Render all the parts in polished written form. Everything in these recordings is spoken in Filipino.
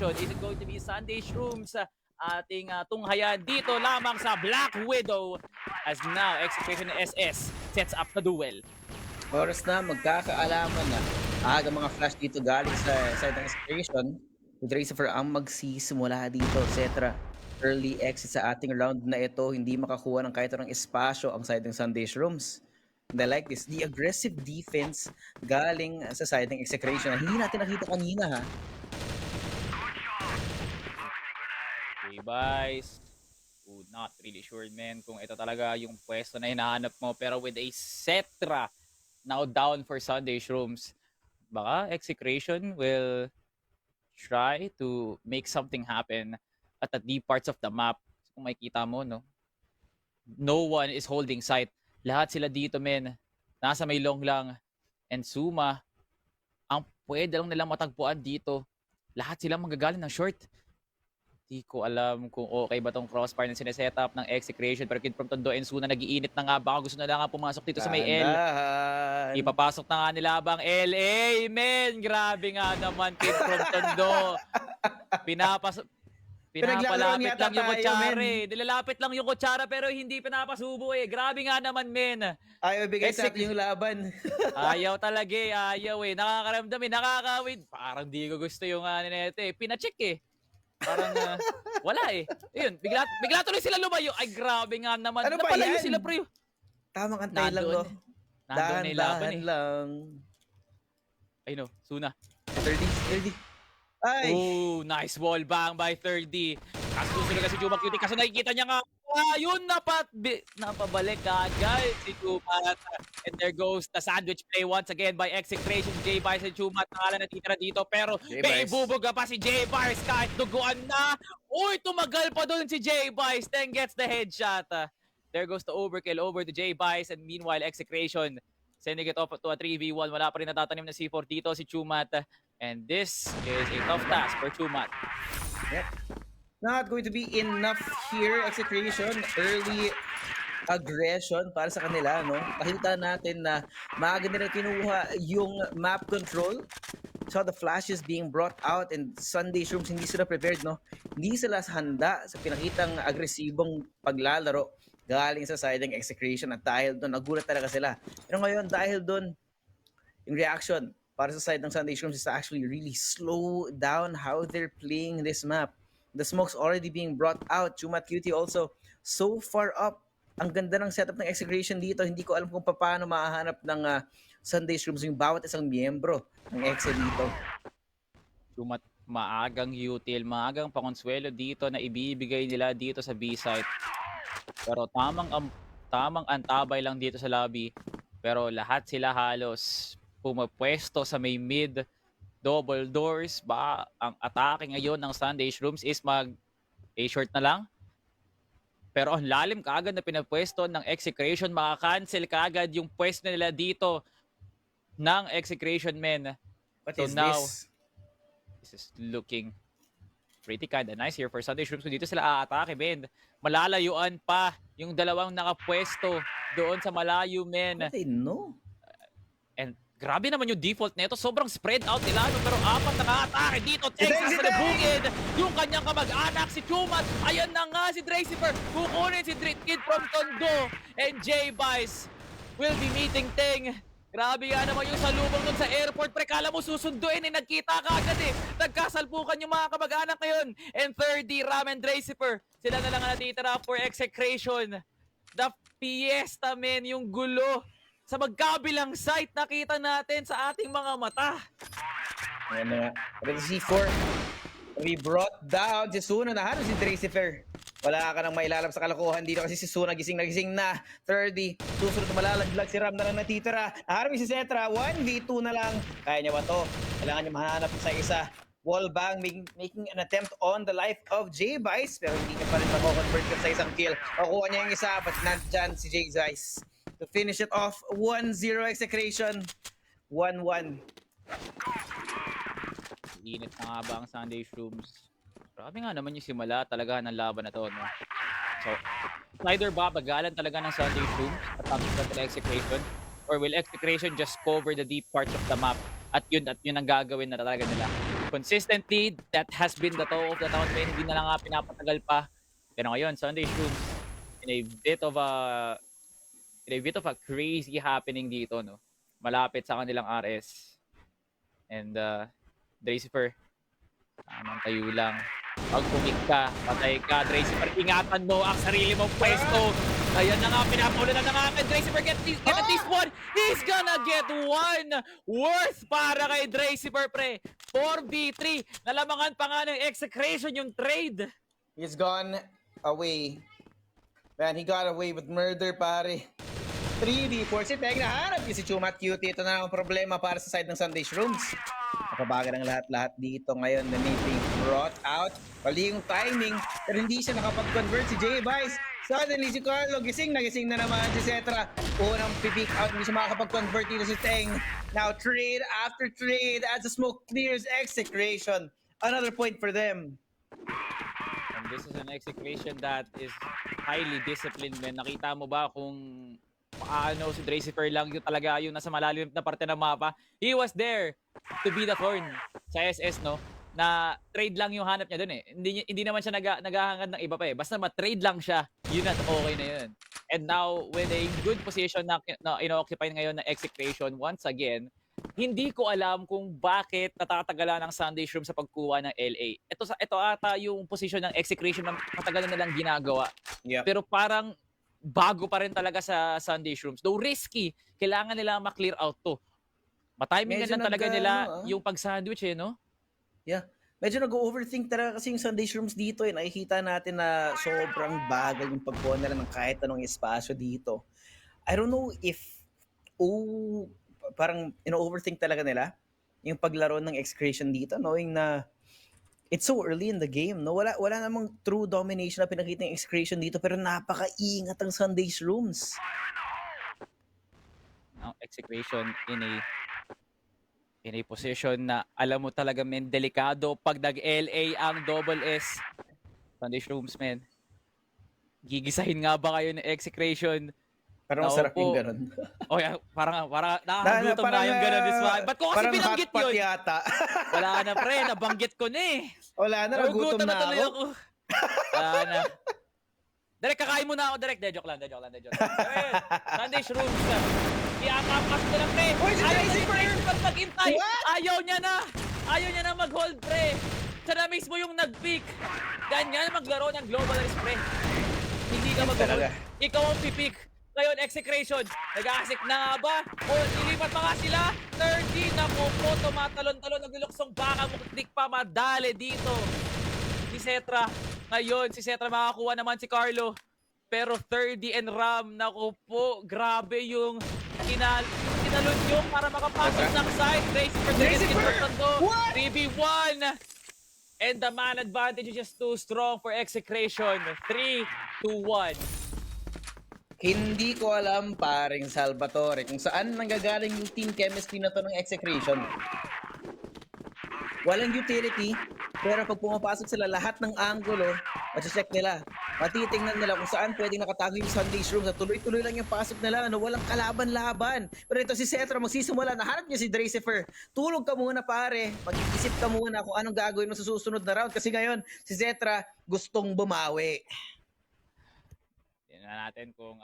Is it going to be Sunday Shrooms sa ating tunghayan dito lamang sa Black Widow as now Execution SS sets up the duel. Oras na magkakaalaman na. Aga mga flash dito galing sa side ng Inspiration. With Racifer ang magsisimula dito, etc. Early exit sa ating round na ito, hindi makakuha ng kahit anong espasyo ang side ng Sunday Shrooms. And I like this, the aggressive defense galing sa side ng Execration na hindi natin nakita kanina ha. Levi's, not really sure man kung ito talaga yung pwesto na hinahanap mo, pero with a Cetra now down for Sunday Shrooms, baka Execration will try to make something happen at the deep parts of the map. Kung makikita mo, no one is holding sight. Lahat sila dito, men. Nasa may long lang. And Suma, ang pwede lang nilang matagpuan dito. Lahat sila manggagaling ng short. Di ko alam kung okay ba tong crossfire na sinesetup ng Execration. Pero Kid from Tondo and Suna nagiinit na nga. Baka gusto na lang nga pumasok dito sa may L. Ipapasok na nga nila bang LA, men. Grabe nga naman, Kid from Tondo. Pinapalapit lang yung kutsara eh. Nilalapit lang yung kutsara pero hindi pinapasubo eh. Grabe nga naman, men. Ayaw ibigay sa atin yung laban. Ayaw talaga eh. Ayaw eh. Nakakaramdam eh. Nakakawid. Parang di ko gusto yung nito eh. Pinacheck eh. Parang wala eh. Ayun, bigla tuloy sila lumayo. Ay, grabe nga naman. Ano ba Napalayo yan? sila, pre. Tamang antay lang, no? Dahan-dahan lang. Ay, no. Suna. 30. Ay! Oh, nice wall bang by 30. Kaso susunod kasi Chuma Cutie. Kaso nakikita niya nga. Yun, napabalik agad si Chuma. And there goes the sandwich play once again by Execration. J-Bars and Chuma. Nangalan natitira dito. Pero may ibubuga pa si J-Bars kahit duguan na. Uy, tumagal pa doon si J-Bars. Then gets the headshot. There goes the overkill over to J-Bars. And meanwhile, Execration sending it off to a 3v1. Wala pa rin natatanim na C4 dito si Chumat. And this is a tough task for Chumat. Yep. Not going to be enough here. Execution, early aggression para sa kanila, no? Nakita natin na maaga nila kinuha yung map control. So the flashes being brought out and Sunday Shrooms hindi sila prepared, no? Hindi sila handa sa pinakitang agresibong paglalaro galing sa side ng Execration at dahil doon, nagulat talaga sila. Pero ngayon, dahil doon, yung reaction para sa side ng Sunday Shrooms is to actually really slow down how they're playing this map. The smoke's already being brought out. Chumat Cutie also so far up. Ang ganda ng setup ng Execration dito. Hindi ko alam kung paano mahahanap ng Sunday Shrooms yung bawat isang miyembro ng Exe dito. Chumat maagang util, maagang pakonsuelo dito na ibibigay nila dito sa B-site. Pero tamang antabay lang dito sa lobby. Pero lahat sila halos pumapwesto sa may mid. Double doors. Ba ang atake ngayon ng Sunday Shrooms is A-short na lang. Pero ang lalim kaagad na pinapwesto ng Execration. Makakancel kaagad yung pwesto nila dito ng Execration, men. What So is now, this is looking pretty kinda nice here for Sunday Shrooms. So dito sila aatake, men. Malalayuan pa yung dalawang nakapwesto doon sa malayo, men. What they know? And grabe naman yung default nito. Sobrang spread out nila. Pero apat na ka-atake dito. Texas sa nabungid. Yung kanyang kamag-anak, si Chumat. Ayan na nga si Dracifer. Kukunin si Kid from Tondo. And J-Bice will be meeting Teng. Grabe nga naman yung salubong nun sa airport. Pre, kala mo susunduin eh. Nagkita ka agad eh. Nagkasalpukan yung mga kamag-anak ngayon. And 30, Ram and Dracifer. Sila na lang ang natitira for Execration. The fiesta, men. Yung gulo. Sa magkabilang site, nakita natin sa ating mga mata. Ayan na nga. Pero si C4, we brought down si Suna. Nahanap si Dracifer. Wala ka nang mailalap sa kalokohan dito kasi si Suna gising na 30. Susunod na malalaglag si Ram na lang natitira. Nahanap si Cetra. 1v2 na lang. Kaya niya ba to? Kailangan niya mahanap sa isa. Wallbang making an attempt on the life of J-Bice. Pero hindi niya pa rin mako-convert sa isang kill. Nakuha niya yung isa but nandyan si J-Bice to finish it off. 1-0 Execration. 1-1. Init na nga ba ang Sunday Shrooms? Grabe nga naman yung simula talaga ng laban na to, no? So, either babagalan talaga ng Sunday Shrooms at tapos ng Execration, or will Execration just cover the deep parts of the map at yun ang gagawin na talaga nila? consistently, that has been the talk of the town, men. Hindi na lang nga pinapatagal pa. Pero ngayon, Sunday Shrooms, in a bit of a crazy happening dito, no? Malapit sa kanilang RS. And Dracifer, tamang tayo lang. Pag pumik ka, patay ka, Dracifer, ingatan mo ang sarili mong pwesto. Ayan na nga, pinapaulan na nga kay Dracifer, get at least one. He's gonna get one worth para kay Dracifer, pre. 4v3, nalamangan pa nga ng execration yung trade. He's gone away. Man, he got away with murder, pare. 3v4 si Peg, nahanap niya si Chumat Cutie. Ito na ang problema para sa side ng Sunday Shrooms. Nakabaga ng lahat-lahat dito ngayon na may being brought out. Mali yung timing, pero hindi siya nakapag-convert si J-Vice. Suddenly si Carlo, gising na naman si Cetra. Unang pipick out, hindi siya makakapag-convert dito si Teng. Now trade after trade as the smoke clears. Execration. Another point for them. And this is an execution that is highly disciplined, man. Nakita mo ba kung paano si Dracifer lang yung talaga yung nasa malalim na parte ng mapa? He was there to be the thorn sa SS, no? Na trade lang yung hanap niya dun eh. Hindi naman siya naghahangad ng iba pa eh. Basta ma-trade lang siya, yun at okay na yun. And now, with a good position na ino-occupy ngayon na execution, once again, hindi ko alam kung bakit natatagalan ng Sunday Shroom sa pagkuha ng LA. Ito ata yung position ng execution na matagal na nilang ginagawa. Yep. Pero parang bago pa rin talaga sa Sunday Shrooms. Though risky, kailangan nila ma-clear out to. Matimingan Medyo lang talaga nila yung pag-sandwich eh, no? Yeah. Medyo nag-overthink talaga kasi yung Sunday Shrooms dito eh. Nakikita natin na sobrang bagal yung pagkuha nila ng kahit anong espasyo dito. I don't know if parang ino-overthink talaga nila yung paglaro ng excretion dito, knowing na it's so early in the game, no? Wala namang true domination na pinakita ng excretion dito, pero napaka-ingat ang Sunday Shrooms. Ang execution in a position na alam mo talaga, men, delikado pag nag-LA ang double S. Sunday Shrooms, men. Gigisahin nga ba kayo ng execution? Parang masarap yung ganun. O yan, parang nakakagutom na yung ganun this one. Ba't ko kasi binanggit yun? Yata. Wala na, pre. Nabanggit ko na eh. Wala na, nagutom na tuloy ako. Wala na. Direk, kakain muna ako, Direk. Joke lang. Sunday Shrooms. Iakapas ko lang, pre. Ayaw na si Dracifer mag-intay. Ayaw niya na mag-hold, pre. Siya na mismo yung nag-pick. Ganyan maglaro ng global risk, pre. Hindi ka mag-hold. Ikaw ang pipick. Ngayon, execration. Nag-aasik na ba? O nilipat pa nga sila? 30 na po, tumatalon-talon, nagluluksong baka mukdik pa madali dito. Si Cetra. Ngayon, si Cetra makakuha naman si Carlo. Pero 30 and Ram, naku po, grabe yung kinalun yung para makapasok ng side. Dracifer! 3v1! And the man advantage is just too strong for execration. 3-1. Hindi ko alam, paring Salvatore, kung saan nanggagaling yung team chemistry na to ng execration. Walang utility, pero pag pumapasok sila lahat ng angulo, check nila. Matitingnan nila kung saan pwedeng nakatago yung Sunday Shrooms at tuloy-tuloy lang yung pasok nila, walang kalaban-laban. Pero ito si Cetra magsisimula, nahanap niya si Dracifer. Tulog ka muna, pare. Mag-isip ka muna kung anong gagawin mo sa susunod na round. Kasi ngayon, si Cetra gustong bumawi. Tingnan natin kung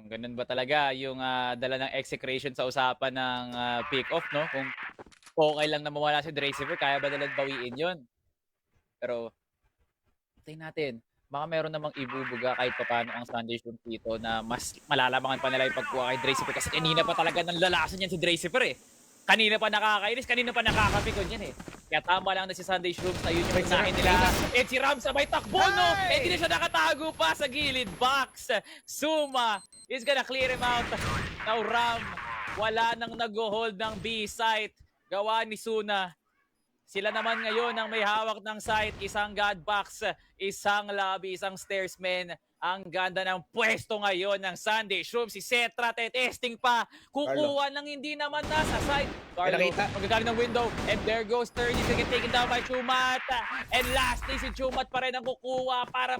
ganun ba talaga yung dala ng execration sa usapan ng pick-off, no? Kung okay lang na mawala si Dracifer, kaya ba nalang bawiin yun? Pero, tayo natin. Baka meron namang ibubuga kahit paano ang Sunday Shrooms dito na mas malalamangan pa nila yung pagkuha kay Dracifer kasi kanina pa talaga nanlalason yan si Dracifer eh. Kanina pa nakakainis, kanina pa nakakapikon yan eh. Kaya tama lang na si Sunday Shrooms na yun yung unahin nila. And si Ram sabay takbo, no? Eh, hindi na siya nakatago pa sa gilid. Box. Suma is gonna clear him out. Now Ram, wala nang nag-hold ng B site. Gawa ni Suna. Sila naman ngayon ang may hawak ng site. Isang God Box, isang lobby, isang stairsman. Ang ganda ng pwesto ngayon ng Sunday Shrooms. Si Cetra, testing pa. Kukuha ng hindi naman nasa side. Carlo, magagaling ng window. And there goes 30 to get taken down by Chumat. And lastly, si Chumat pa rin ang kukuha para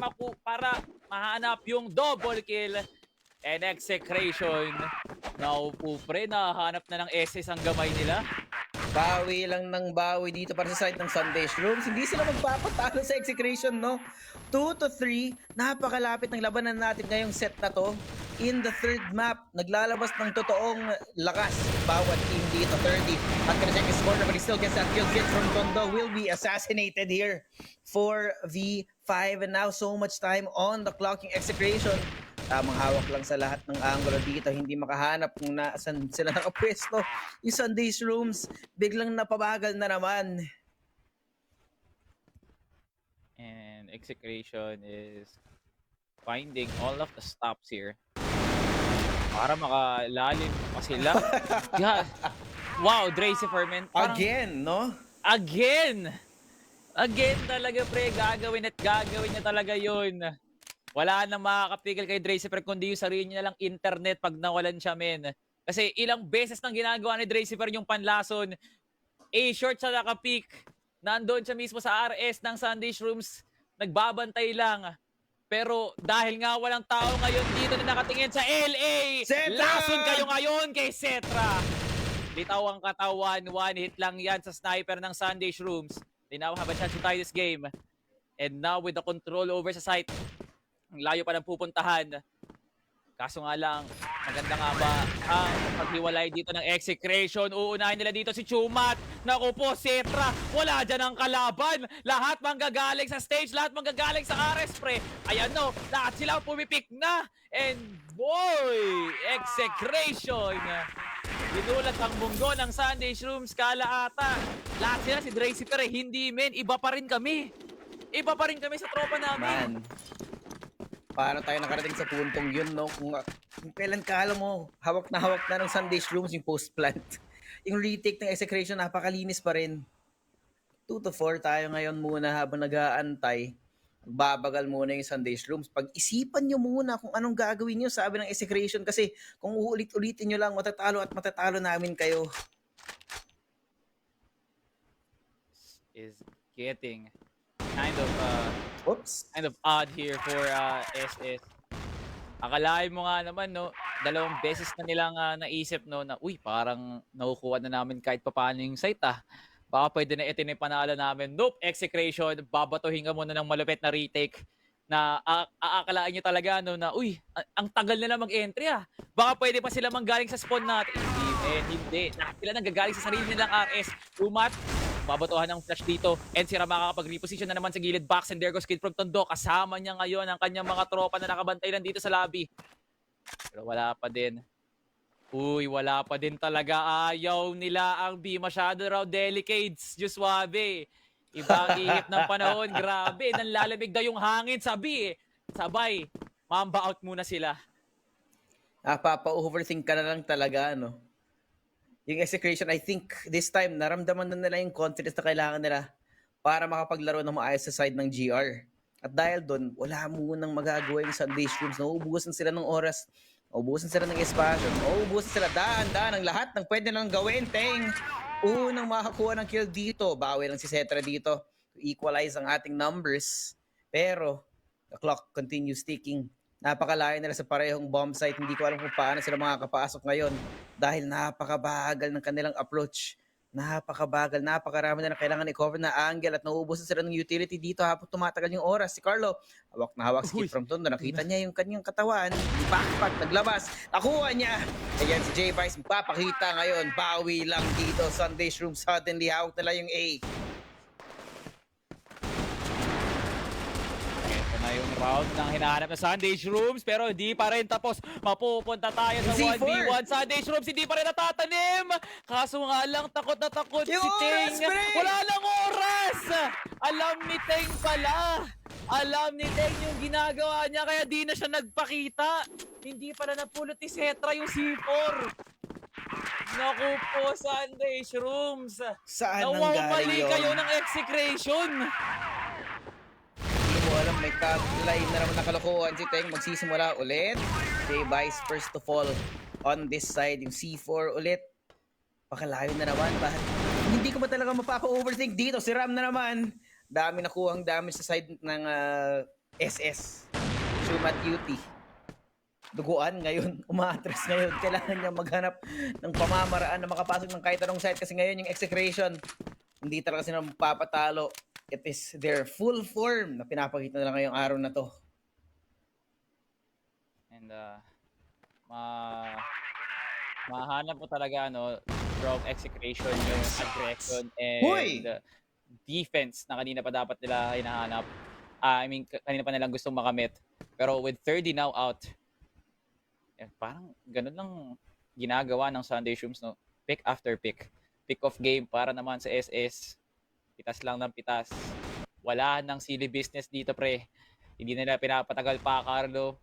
mahanap yung double kill. And execration. Naupo pre, nahanap na ng SS ang gamay nila. Bawi lang ng bawi dito para sa side ng Sunday Shrooms. Hindi sila magpapatalo sa execution, no? 2-3. Napakalapit ng labanan natin ngayong set na to. In the third map, naglalabas ng totoong lakas bawat team dito. 30. At gonna check his corner, but he still gets that kill. Kid from Tondo will be assassinated here for V5. And now so much time on the clocking execution. Tamang hawak lang sa lahat ng angulo dito. Hindi makahanap kung naasan sila nakapwesto. Yung Sunday's Rooms, biglang napabagal na naman. And execration is finding all of the stops here para makalalim pa sila. God. Wow, Dracy Ferment. Again, no? Again talaga, pre. Gagawin niya talaga yun. Wala nang makakapigil kay Dracifer kundi yung sarili niya lang internet pag nawalan siya, men. Kasi ilang beses nang ginagawa ni Dracifer yung panlason. A-short siya nakapick. Nandoon siya mismo sa RS ng Sunday Shrooms. Nagbabantay lang. Pero dahil nga walang tao ngayon dito na nakatingin sa LA, Cetra! lason kayo ngayon kay Cetra. Bitaw ang katawan. One hit lang yan sa sniper ng Sunday Shrooms. They now have a chance to tie this game. And now with the control over sa site, ang layo pa ng pupuntahan. Kaso nga lang, maganda nga ba ang paghiwalay dito ng execration? Uunahin nila dito si Chumat. Naku po, Cetra. Wala dyan ang kalaban. Lahat manggagaling sa stage. Lahat manggagaling sa RS, pre. Ayan no, lahat sila pumipik na. And boy, execration. Binulat ang bunggo ng Sunday Shrooms. Kala ata. Lahat sila si Dracy, pero hindi, men. Iba pa rin kami. Iba pa rin kami sa tropa namin. Man. Para tayo nakarating sa puntong yun, no? Kung kailan kala mo, hawak na ng Sunday Shrooms yung post-plant. Yung retake ng execration, napakalinis pa rin. 2-4 tayo ngayon muna habang nag-aantay. Babagal muna yung Sunday Shrooms. Pag-isipan nyo muna kung anong gagawin nyo, sabi ng execration. Kasi kung uulit-ulitin nyo lang, matatalo at matatalo namin kayo. Is getting kind of odd here for SS. Akalain mo nga naman, no, dalawang beses na nilang naisip, no, na uy, parang nakukuha na namin kahit papaano yung site, baka pwede na ito na yung panalo namin. Nope, execration, babatuhin ka muna ng malupit na retake na aakalaan nyo talaga, no, na uy, ang tagal nila mag-entry, baka pwede pa sila manggaling sa spawn natin. Hindi. Sila nanggagaling sa sarili nilang RS. Umat, babatuhan ng flash dito. And si Rama makakapag-reposition na naman sa gilid box. And there goes Kid from Tondo. Kasama niya ngayon ang kanyang mga tropa na nakabantay lang dito sa lobby. Pero wala pa din. Uy, wala pa din talaga. Ayaw nila ang B. Masyado raw delicates. Diyos wabe. Ibang ihip ng panahon. Grabe. Nanlalamig daw yung hangin sa B. Sabay. Mamba out muna sila. Papa-overthink ka na lang talaga, no? Yung execution, I think this time, naramdaman na nila yung confidence na kailangan nila para makapaglaro ng maayos sa side ng GR. At dahil doon, wala munang magagawa yung Sunday Shrooms. Nauubusan sila ng oras, nauubusan sila ng espasyo, nauubusan sila daan-daan ng lahat ng pwede nang gawin. Unang makakuha ng kill dito, bawi lang si Cetra dito to equalize ang ating numbers. Pero, the clock continues ticking. Napakalayo nila sa parehong bomb site. Hindi ko alam kung paano sila makakapasok ngayon dahil napakabagal ng kanilang approach. Napakabagal, napakarami na kailangan i-cover na angle at nauubusan sila ng utility dito habang tumatagal yung oras. Si Carlo, hawak na hawak si Kid from Tondo. Nakita niya yung kanyang katawan. Backpack, naglabas. Nakuha niya. Ayan si J-Vice, papakita ngayon. Bawi lang dito. Sunday Shroom suddenly hawak nila yung A. Yung round ng hinahanap na Sunday Shrooms, pero hindi pa rin tapos. Mapupunta tayo sa 1v1. Sunday Shrooms hindi pa rin natatanim. Kaso nga lang, takot na takot si Ting. Wala lang oras. Alam ni Ting pala. Alam ni Ting yung ginagawa niya, kaya di na siya nagpakita. Hindi pala napulot ni Cetra yung C4. Naku po, Sunday Shrooms. Saan nang galing yun? kayo ng execration. Alam, may tagline na naman nakalokohan si Teng. Magsisimula ulit. J-Vice first to fall on this side. Yung C4 ulit. Pakalayo na naman. Hindi ko ba talaga mapapa-overthink dito? Si Ram na naman. Dami nakuhang damage sa side ng SS. Shumat Duty. duguan ngayon, umaatras ngayon. Kailangan niya maghanap ng pamamaraan na makapasok ng kahit anong site kasi ngayon yung execration, hindi talaga sila magpapatalo. It is their full form na pinapakita nila ngayong araw na to. And mahanap mo talaga from execution yung aggression Hoy! and defense na kanina pa dapat nila hinahanap. I mean, kanina pa nilang gustong makamit. Pero with 30 now out, parang ganun lang ginagawa ng Sunday Shrooms, no? Pick after pick. Pick of game para naman sa SS. Pitas lang ng pitas. Wala nang silly business dito, pre. Hindi nila pinapatagal pa, Carlo.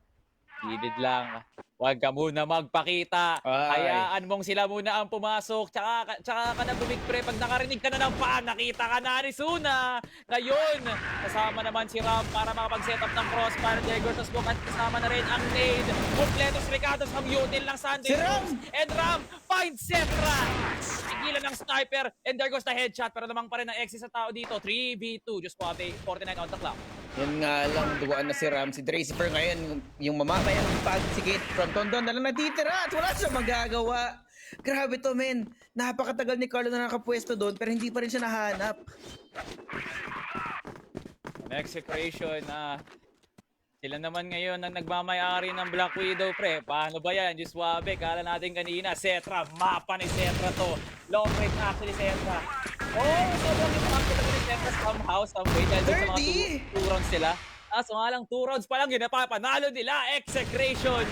Gilid lang. Huwag ka muna magpakita. Ay. Hayaan mong sila muna ang pumasok. Tsaka ka na bumig, pre. Pag nakarinig ka na ng paan, nakita ka na ni Suna. Ngayon, kasama naman si Ram para makapag-set up ng crossfire. Degor sa smoke at kasama na rin ang nade. Kompletos Ricardos ang util ng Sunday Si Ram! Shrooms. And Ram finds Setra. Tigilan ng sniper. And there goes the headshot. Pero lamang pa rin ang exit sa tao dito. 3v2. Just Suave. 49 on the clock. Yun nga lang, duguan na si Ram. Si Dracifer ngayon, yung mamamayang pagsigit from Tondon na lang natitira at wala siyang magagawa. Grabe to, men. Napakatagal ni Carlo na nakapwesto doon pero hindi pa rin siya nahanap. Execration sila naman ngayon ang nagmamayari ng Black Widow, pre. Paano ba yan? Diyos Suave, kala natin kanina. Setra, mapa ni Setra to. Long range actually Setra. Oh, sobrang impact talaga ni Setra somehow, some way. Dahil doon sa mga 2 rounds sila. So nga lang 2 rounds pa lang ginapapanalo nila. Execration.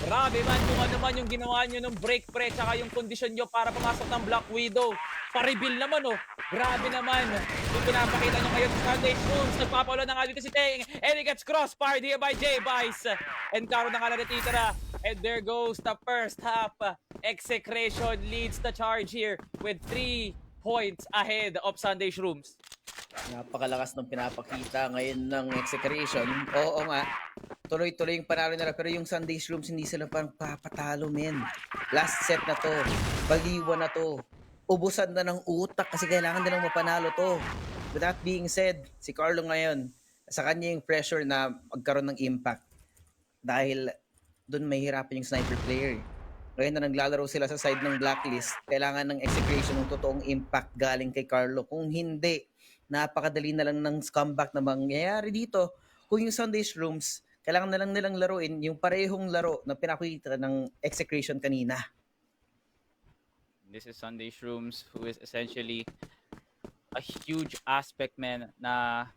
Grabe man kung ano man yung ginawa nyo ng break, pre. Tsaka yung kondisyon nyo para pumasok ng Black Widow. Pa-reveal naman, oh. Grabe naman. Yung pinapakita nyo ngayon sa Sunday Shrooms. Nagpapaulan na nga dito si Teng. And he gets crossfire here by J-Vice. And Karo na nga natitira. And there goes the first half. Execration leads the charge here with 3 points ahead of Sunday Shrooms. Napakalakas ng pinapakita ngayon ng execration. Oo nga. Tuloy-tuloy yung panalo nila pero yung Sunday Shrooms hindi sila parang papatalo, men. Last set na to. Baliwan na to. Ubusan na ng utak kasi kailangan nilang mapanalo to. With that being said, si Carlo ngayon, sa kanya yung pressure na magkaroon ng impact. Dahil doon mahihirapan yung sniper player. Ngayon na naglalaro sila sa side ng blacklist, kailangan ng execution ng totoong impact galing kay Carlo. Kung hindi, napakadali na lang ng comeback na mangyayari dito. Kung yung Sunday Shrooms, kailangan na lang nilang laruin yung parehong laro na pinakita ng execution kanina. This is Sunday Shrooms, who is essentially a huge aspect, man, na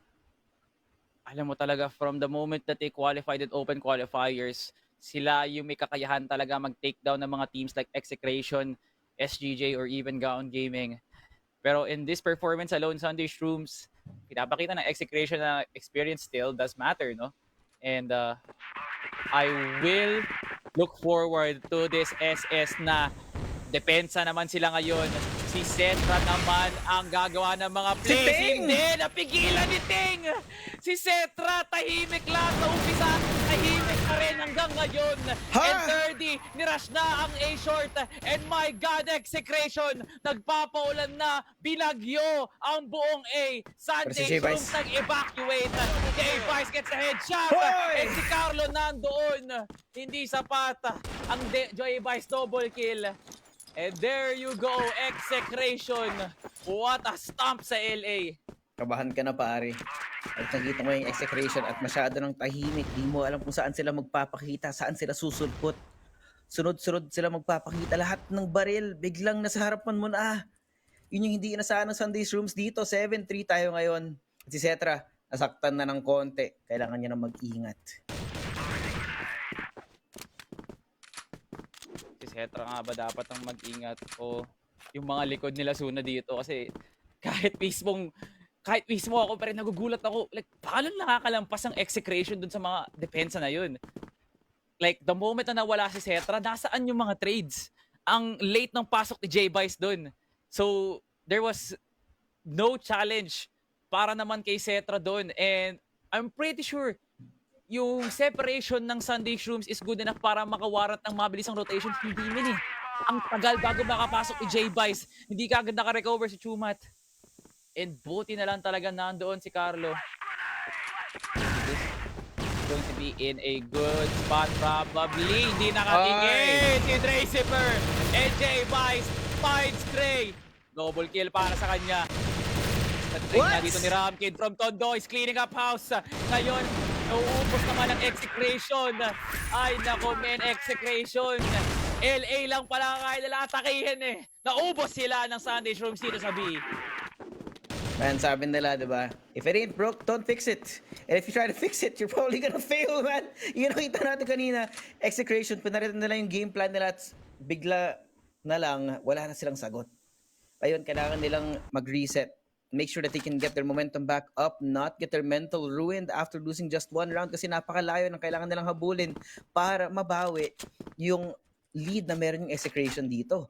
alam mo talaga from the moment that they qualified at open qualifiers, sila yung may kakayahan talaga mag-takedown ng mga teams like Execration, SGJ, or even Gaon Gaming. Pero in this performance alone, Sunday Shrooms, pinapakita ng Execration na experience still does matter, no? And I will look forward to this SS na depensa naman sila ngayon. Si Setra naman ang gagawa ng mga plays. Si Teng! Hindi, napigilan ni Teng! Si Setra, tahimik lang sa umpisa. Tahimik pa rin hanggang ngayon. Ha? And 30, nirush na ang A-short. And my God, Execration, nagpapaulan na, binagyo ang buong A. Sunday J-Vice. Shrooms nag-evacuate. J-Vice gets a headshot. Hoy! And si Carlo nandoon. Hindi sapat. Ang J-Vice double kill. And there you go, Execration. What a stomp sa LA. Kabahan ka na, pare. At nakita mo yung execration at masyado ng tahimik. Di mo alam kung saan sila magpapakita, saan sila susulpot. Sunod-sunod sila magpapakita. Lahat ng baril, biglang nasa harapan mo na. Yun yung hindi inasahan ng Sunday Shrooms dito. 7-3 tayo ngayon. Si Setra, nasaktan na ng konti. Kailangan niya na mag-ingat. Si Setra nga ba dapat ang mag-ingat o yung mga likod nila Suna dito kasi kahit mismo ako pa rin nagugulat ako. Like, paano nakakalampas ang Execration dun sa mga depensa na yun? Like, the moment na nawala si Setra, nasaan yung mga trades? Ang late ng pasok ni J-Vice dun. So, there was no challenge para naman kay Setra dun. And I'm pretty sure yung separation ng Sunday Shrooms is good enough para makawarrant ng mabilis ang rotation. Hindi min eh. Ang tagal bago makapasok ni J-Vice. Hindi ka agad naka-recover si Chumat. And buti na lang talaga nandoon si Carlo. going to be in a good spot probably. Hindi nakatingin si Dracifer. And J-Vice finds Cray. Double kill para sa kanya. What? Na dito ni Ramkid from Tondo is cleaning up house. Ngayon, nauubos naman ang execration. Ay, nako men, execration. LA lang pala kaya nila atakihin eh. Naubos sila ng Sunday Shrooms dito sa B. Man, sabi nila, diba? If it ain't broke, don't fix it. And if you try to fix it, you're probably gonna fail, man. Yun ang kita natin kanina. Execration, pinaritan nila yung game plan nila at bigla na lang, wala na silang sagot. Ayun, kailangan nilang mag-reset. Make sure that they can get their momentum back up, not get their mental ruined after losing just one round kasi napakalayo ng kailangan nilang habulin para mabawi yung lead na meron yung execration dito.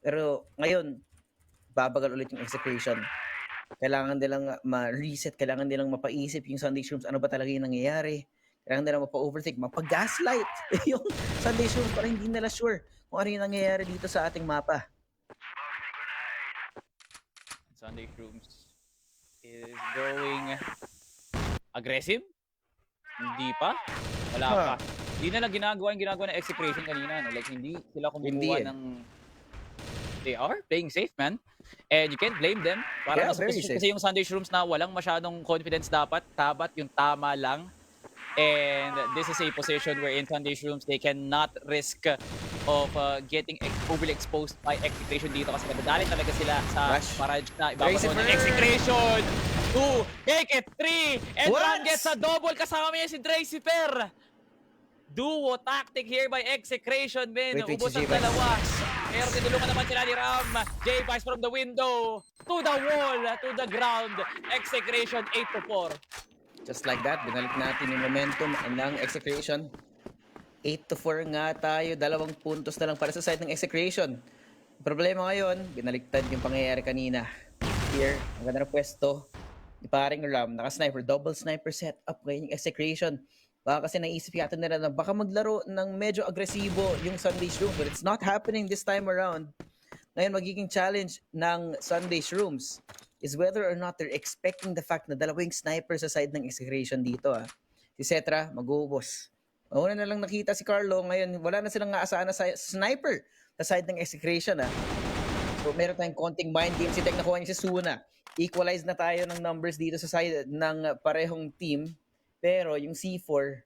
Pero ngayon, babagal ulit yung execration. Kailangan nilang ma-reset, kailangan nilang mapaisip yung Sunday Shrooms, ano ba talaga yung nangyayari. Kailangan nilang mapa-overthink, mapa-gaslight yung Sunday Shrooms para hindi nila sure kung ano yung nangyayari dito sa ating mapa. Sunday Shrooms is going aggressive? Hindi pa? Wala pa. Hindi na lang ginagawa ng execration kanina. No? Like, hindi sila kumukuha ng... They are playing safe, man. And you can't blame them. Para nasa position kasi yung Sunday Shrooms na walang masyadong confidence dapat. Dapat yung tama lang. And this is a position where in Sunday Shrooms, they cannot risk of getting overly exposed by execration dito kasi madadali talaga sila sa barrage na ibabato ng execration. 2, make it 3, and Ram gets a double kasama niya si Dracifer. Duo tactic here by execration, men. Ubos ang dalawa. Pero tinulungan naman sila ni Ram. J-Vice from the window to the wall, to the ground. Execration 8-4. Just like that, binalik natin yung momentum ng execration. 8-4 nga tayo, 2 puntos na lang para sa side ng execration. Problema ngayon, binaliktad yung pangyayari kanina. Here, ang ganda ng pwesto ni paring Ram, naka-sniper, double sniper set up ngayon yung execration. Baka kasi naisip yata nila na baka maglaro ng medyo agresibo yung Sunday Shrooms, but it's not happening this time around. Ngayon, magiging challenge ng Sunday Shrooms is whether or not they're expecting the fact na dalawang sniper sa side ng execration dito. Si Cetra, mag-uubos. Una na lang nakita si Carlo, ngayon wala na silang naasahan na sniper sa side ng execration. So meron tayong konting mind game. Si Tek nakuha niya si Suna. Equalize na tayo ng numbers dito sa side ng parehong team. Pero yung C4,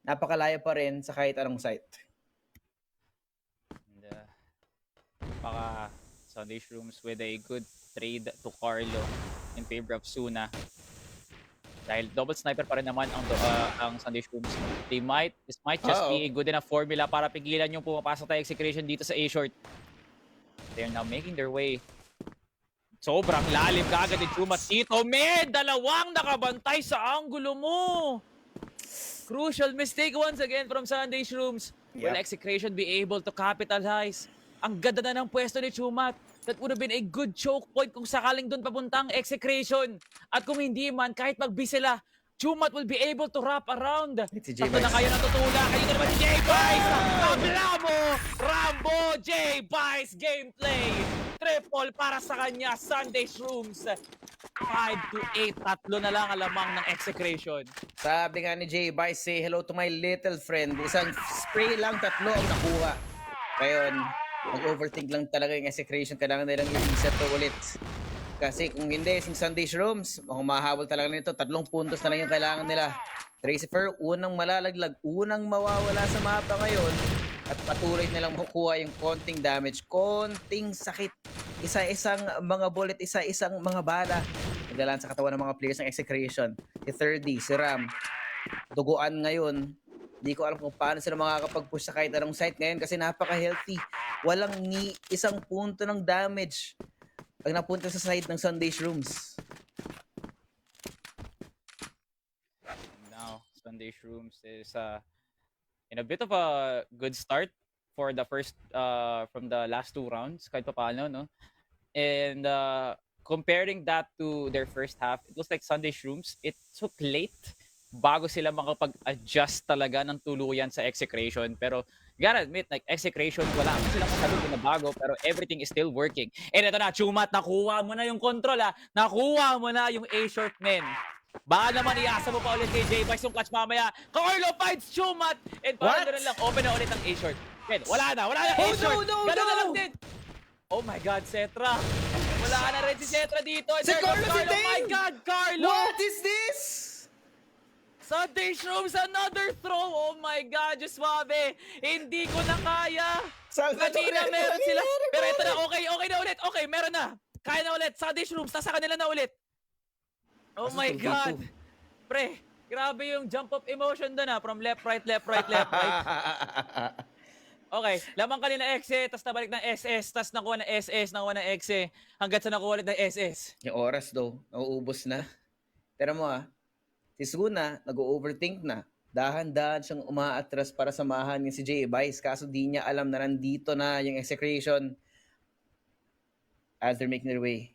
napakalayo pa rin sa kahit anong site. And, baka Sunday Shrooms with a good trade to Carlo in favor of Suna. Dahil double sniper pa rin naman ang Sunday Shrooms. This might just be a good enough formula para pigilan yung pumapasok tayo execration dito sa A-short. They're now making their way. Sobrang lalim kagad ni Chumat dito. Dalawang nakabantay sa anggulo mo. Crucial mistake once again from Sunday Shrooms. Will execration be able to capitalize? Ang ganda na ng pwesto ni Chumat. That would have been a good choke point kung sakaling doon papuntang execration. At kung hindi man, kahit mag-B sila, Chumat will be able to wrap around. Tatlo na kayo natutula. Kayo na naman si J-Vice. Kabla mo! Rambo! J-Vice gameplay. Triple para sa kanya. Sunday Shrooms. 5-8. Tatlo na lang alamang ng execration. Sabi nga ni J-Vice, say hello to my little friend. Isang spray lang, tatlo ang nakuha. Ngayon, mag-overthink lang talaga yung execration. Kailangan nilang i-reset to ulit. Kasi kung hindi, yung Sunday Shrooms, mahabol talaga nito. 3 puntos na lang yung kailangan nila. Dracifer, unang malalaglag, unang mawawala sa mapa ngayon. At patuloy nilang makukuha yung konting damage, konting sakit. Isa-isang mga bullet, isa-isang mga bala. Naglalaan sa katawan ng mga players ng execration. Si 30, si Ram. Duguan ngayon. Hindi ko alam kung paano sila makakapag-push sa kahit anong site ngayon kasi napaka-healthy. Walang ni isang punto ng damage pag napunta sa side ng Sunday Shrooms. Now, Sunday Shrooms is in a bit of a good start for the first from the last 2 rounds kahit pa paano, no? And comparing that to their first half, it was like Sunday Shrooms, it took late bago sila makapag-adjust talaga ng tuluyan sa execration. Pero gotta admit, like execration, wala mo silang masyadong na bago, pero everything is still working. And ito na, Chumat, nakuha mo na yung control, nakuha mo na yung A-short men. Baka naman iasa mo pa ulit kay J-Vice yung clutch mamaya. Carlo finds Chumat! And parang What? ganun lang, open na ulit ang A-short. Ken, wala na Oh, A-short! no, Ganun na no! lang din! Oh my God, Cetra! Wala na rin si Cetra dito. And Si there goes Carlo si Carlo! Dane! My God, Carlo! What is this? Sunday Shrooms, another throw! Oh my God, Diyos Suave! Hindi ko na kaya! Kanina meron sila. Pero ito na, okay na ulit. Okay, meron na. Kaya na ulit. Sunday Shrooms, nasa kanila na ulit. Oh Asa my tong God! dito? Pre, grabe yung jump of emotion doon from left, right, left, right, left, right. Okay, lamang kanina XE, tas nabalik ng SS, tas nakuha ng SS, nakuha ng XE, hanggat sa nakuha ulit ng SS. Yung oras daw, nauubos na. Pero mo si Suna, nag-overthink na. Dahan-dahan siyang umaatras para samahan niya si J-Vice, kaso di niya alam na nandito na yung execration as they're making their way.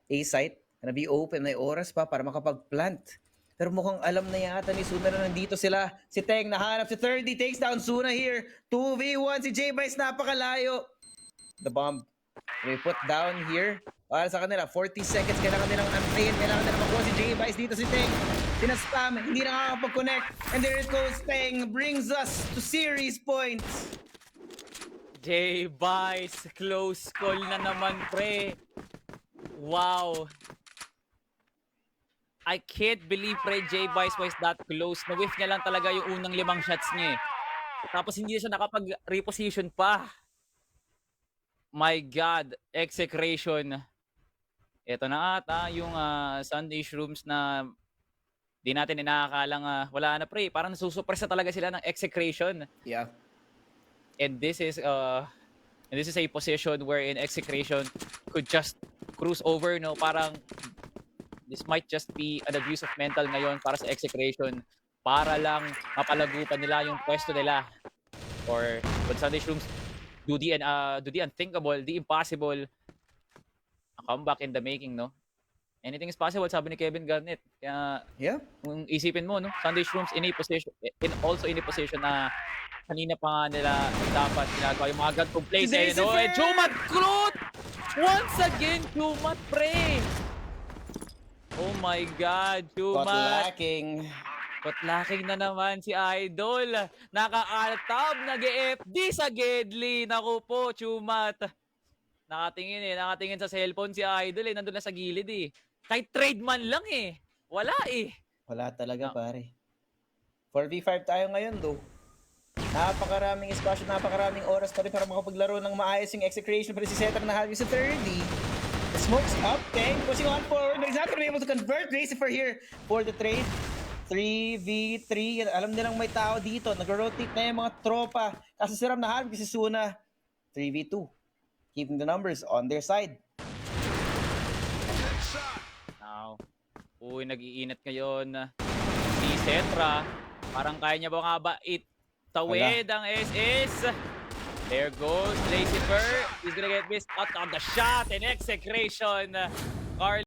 A-site, gonna be open, may oras pa para makapag-plant. Pero mukhang alam na yata ni Suna na nandito sila. Si Teng nahanap si 30, takes down Suna here. 2v1, si J-Vice napakalayo. The bomb we put down here. Para sa kanila, 40 seconds kailangan nilang antayin. Kailangan nilang makuha si J-Vice dito si Teng. Sinaspam, hindi nakakapag-connect. And there it goes, Teng brings us to series points. J-Vice, close call na naman, pre. Wow. I can't believe, pre, J-Vice was that close. Na-whiff niya lang talaga yung unang 5 shots niya eh. Tapos hindi siya nakapag-reposition pa. My God, execration. Ito na ata yung Sunday Shrooms na di natin inakakalang wala na, pre. Parang nasusupress na talaga sila ng execration. Yeah. And this is a position wherein execration could just cruise over, no? Parang this might just be an abuse of mental ngayon para sa execration para lang mapalago pa nila yung pwesto nila. Or when Sunday Shrooms do the unthinkable, the impossible, a comeback in the making, no? Anything is possible, sabi ni Kevin Garnett. Kaya Yeah. kung isipin mo, no? Sunday Shrooms in a position na kanina pa nga nila dapat ginagawa yung mga gantong plays. Today's No? affair! And Chumat Krut! Once again, Chumat, pre! Oh my God, Got Chumat! lacking. But lacking na naman si Idol. Naka-altab, nag-FD sa Gedli. Naku po, Chumat. Nakatingin sa cellphone si Idol eh. Nandun na sa gilid eh. Kahit trade man lang eh. Wala eh. Wala talaga, No. pare. 4v5 tayo ngayon, though. Napakaraming espasyo, napakaraming oras pa rin para makapaglaro ng maayos yung execration. Pero si Setter na halos sa 30. The smoke's up, Teng pushing on forward, but he's not gonna be able to convert. Racifer here for the trade. 3v3. Alam nilang may tao dito. Nag-rotate na yung mga tropa. Kaso si Ram nahanap si Suna. 3v2. Keeping the numbers on their side. Now, nag-iinat ngayon si Cetra. Parang kaya niya ba nga ba itawid ang SS? There goes Lacifer. He's gonna get missed out on the shot and execration. Carl